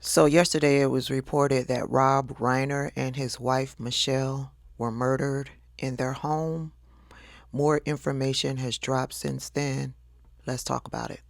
So yesterday it was reported that Rob Reiner and his wife Michelle were murdered in their home. More information has dropped since then. Let's talk about it.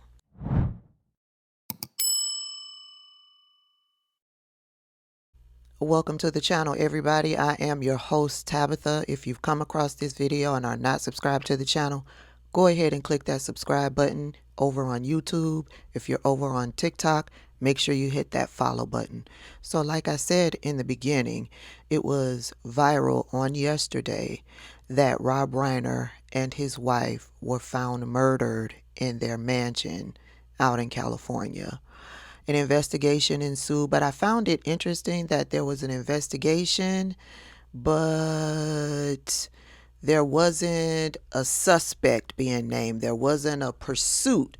Welcome to the channel, everybody. I am your host, Tabitha. If you've come across this video and are not subscribed to the channel, go ahead and click that subscribe button over on YouTube. If you're over on TikTok, make sure you hit that follow button. So like I said in the beginning, it was viral on yesterday that Rob Reiner and his wife were found murdered in their mansion out in California. An investigation ensued, but I found it interesting that there was an investigation, but there wasn't a suspect being named. There wasn't a pursuit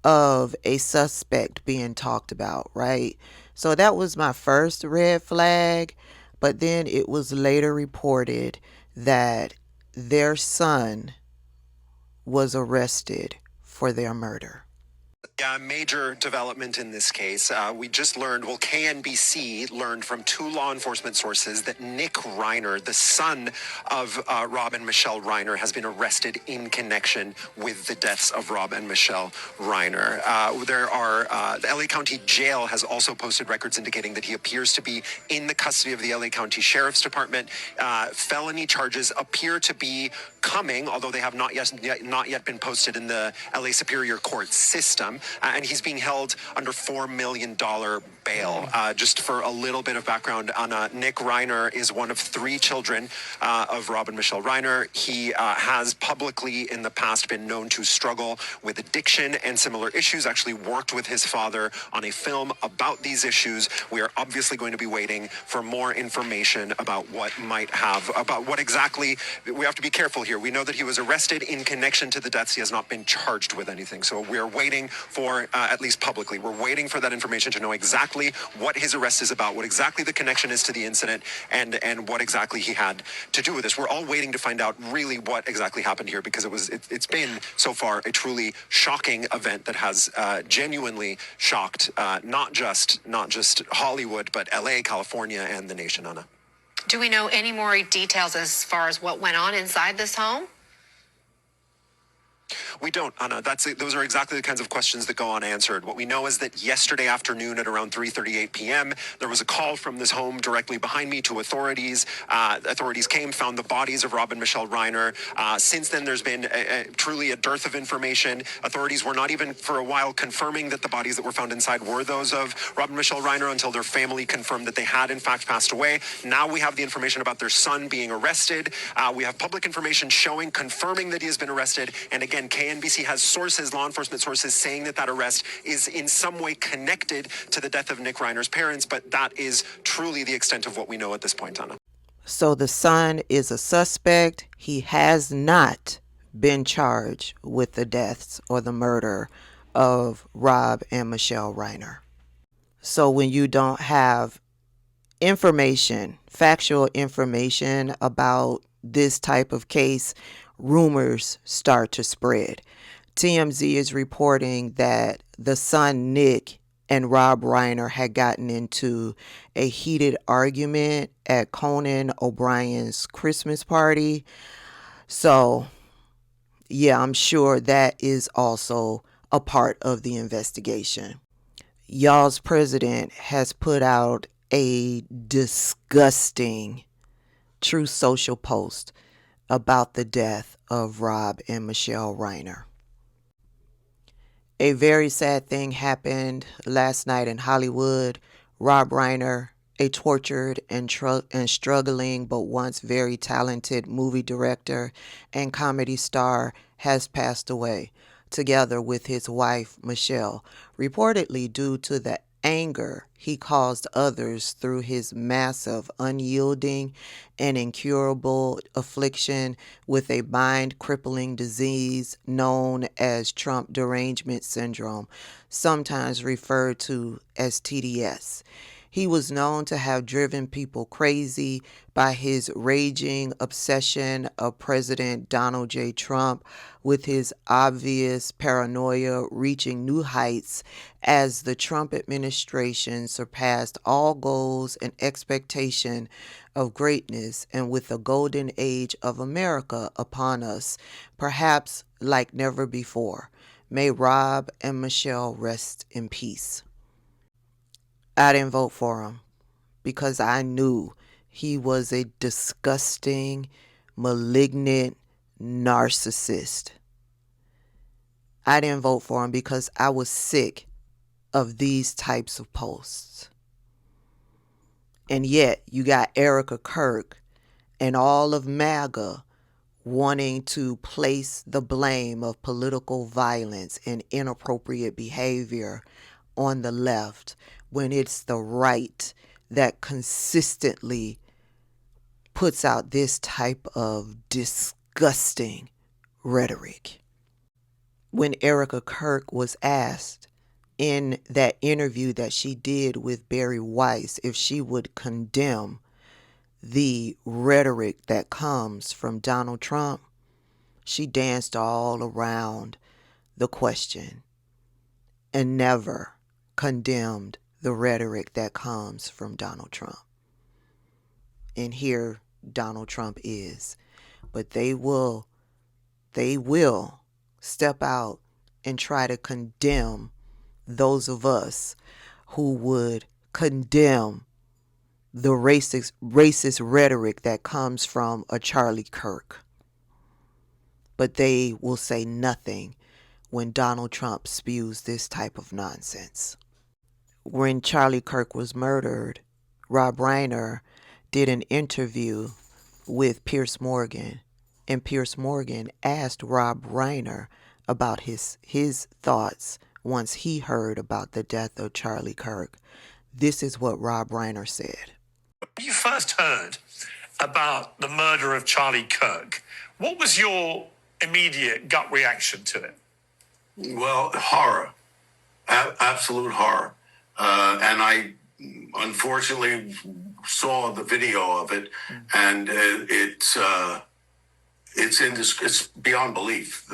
of a suspect being talked about, right? So that was my first red flag, but then it was later reported that their son was arrested for their murder. Yeah, major development in this case. We just learned, KNBC learned from two law enforcement sources that Nick Reiner, the son of Rob and Michelle Reiner, has been arrested in connection with the deaths of Rob and Michelle Reiner. The LA County Jail has also posted records indicating that he appears to be in the custody of the LA County Sheriff's Department. Felony charges appear to be coming, although they have not yet been posted in the LA Superior Court system. And he's being held under $4 million bail. Just for a little bit of background, Nick Reiner is one of three children of Rob and Michelle Reiner. He has publicly in the past been known to struggle with addiction and similar issues, actually worked with his father on a film about these issues. We are obviously going to be waiting for more information about what exactly. We have to be careful here. We know that he was arrested in connection to the deaths. He has not been charged with anything. So we are waiting for, at least publicly, we're waiting for that information to know exactly what his arrest is about, what exactly the connection is to the incident, and what exactly he had to do with this. We're all waiting to find out really what exactly happened here, because it's been so far a truly shocking event that has genuinely shocked not just Hollywood, but LA, California, and the nation, Anna. Do we know any more details as far as what went on inside this home? We don't, Anna. Those are exactly the kinds of questions that go unanswered. What we know is that yesterday afternoon at around 3:38 p.m., there was a call from this home directly behind me to authorities. Authorities came, found the bodies of Rob and Michelle Reiner. Since then, there's been truly a dearth of information. Authorities were not even for a while confirming that the bodies that were found inside were those of Rob and Michelle Reiner until their family confirmed that they had in fact passed away. Now we have the information about their son being arrested. We have public information confirming that he has been arrested. And again, KNBC has sources, law enforcement sources, saying that arrest is in some way connected to the death of Nick Reiner's parents, but that is truly the extent of what we know at this point, Anna. So the son is a suspect. He has not been charged with the deaths or the murder of Rob and Michelle Reiner. So when you don't have information, factual information about this type of case, rumors start to spread. TMZ is reporting that the son Nick and Rob Reiner had gotten into a heated argument at Conan O'Brien's Christmas party. So, yeah, I'm sure that is also a part of the investigation. Y'all's president has put out a disgusting Truth Social post about the death of Rob and Michelle Reiner. A very sad thing happened last night in Hollywood. Rob Reiner, a tortured and struggling but once very talented movie director and comedy star, has passed away, together with his wife Michelle, reportedly due to the anger he caused others through his massive, unyielding, and incurable affliction with a mind-crippling disease known as Trump derangement syndrome, sometimes referred to as TDS. He was known to have driven people crazy by his raging obsession of President Donald J. Trump, with his obvious paranoia reaching new heights as the Trump administration surpassed all goals and expectation of greatness, and with the golden age of America upon us, perhaps like never before. May Rob and Michelle rest in peace. I didn't vote for him because I knew he was a disgusting, malignant narcissist. I didn't vote for him because I was sick of these types of posts. And yet you got Erica Kirk and all of MAGA wanting to place the blame of political violence and inappropriate behavior on the left, when it's the right that consistently puts out this type of disgusting rhetoric. When Erica Kirk was asked in that interview that she did with Barry Weiss if she would condemn the rhetoric that comes from Donald Trump, she danced all around the question and never condemned the rhetoric that comes from Donald Trump. And here Donald Trump is. But they will step out and try to condemn those of us who would condemn the racist rhetoric that comes from a Charlie Kirk. But they will say nothing when Donald Trump spews this type of nonsense. When Charlie Kirk was murdered, Rob Reiner did an interview with Piers Morgan, and Piers Morgan asked Rob Reiner about his thoughts once he heard about the death of Charlie Kirk. This is what Rob Reiner said. When you first heard about the murder of Charlie Kirk, what was your immediate gut reaction to it? Well, horror, absolute horror. And I unfortunately saw the video of it, and it's beyond belief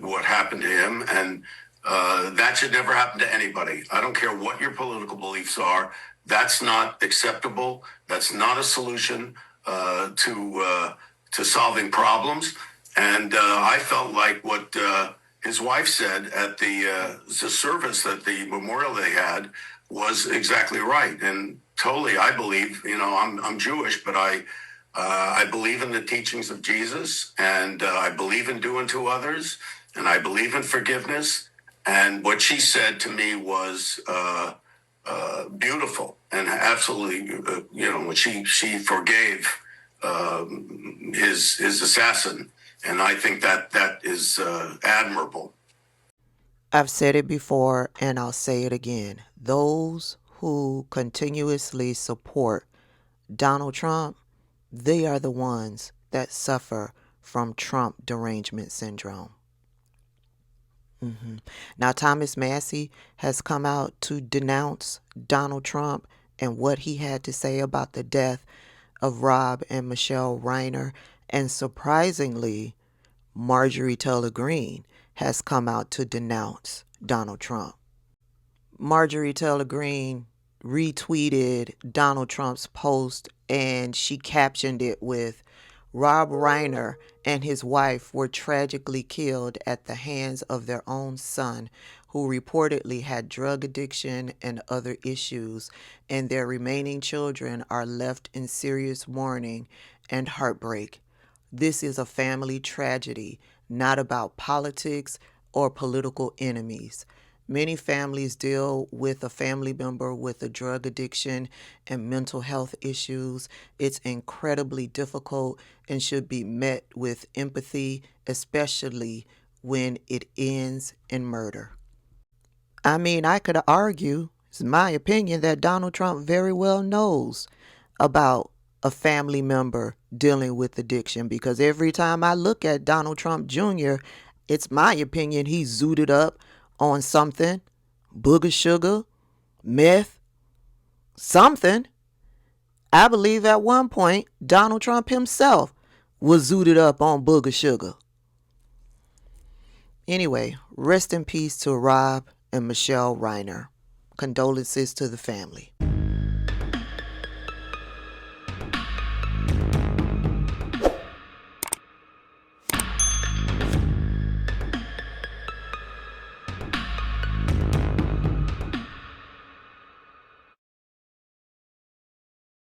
what happened to him, and that should never happen to anybody. I don't care what your political beliefs are. That's not acceptable. That's not a solution to solving problems. And I felt like what his wife said at the service, that the memorial they had, was exactly right. And totally, I believe, I'm Jewish, but I believe in the teachings of Jesus, and I believe in doing to others, and I believe in forgiveness. And what she said to me was beautiful, and absolutely, when she forgave his assassin, and I think that is admirable. I've said it before, and I'll say it again. Those who continuously support Donald Trump, they are the ones that suffer from Trump derangement syndrome. Now, Thomas Massey has come out to denounce Donald Trump and what he had to say about the death of Rob and Michelle Reiner. And surprisingly, Marjorie Taylor Greene has come out to denounce Donald Trump. Marjorie Taylor Greene retweeted Donald Trump's post, and she captioned it with, "Rob Reiner and his wife were tragically killed at the hands of their own son, who reportedly had drug addiction and other issues, and their remaining children are left in serious mourning and heartbreak. This is a family tragedy, not about politics or political enemies. Many families deal with a family member with a drug addiction and mental health issues. It's incredibly difficult and should be met with empathy, especially when it ends in murder." I mean, I could argue, it's my opinion, that Donald Trump very well knows about a family member dealing with addiction, because every time I look at Donald Trump Jr., it's my opinion he's zooted up on something, booger sugar, meth, something. I believe at one point Donald Trump himself was zooted up on booger sugar. Anyway, rest in peace to Rob and Michelle Reiner. Condolences to the family.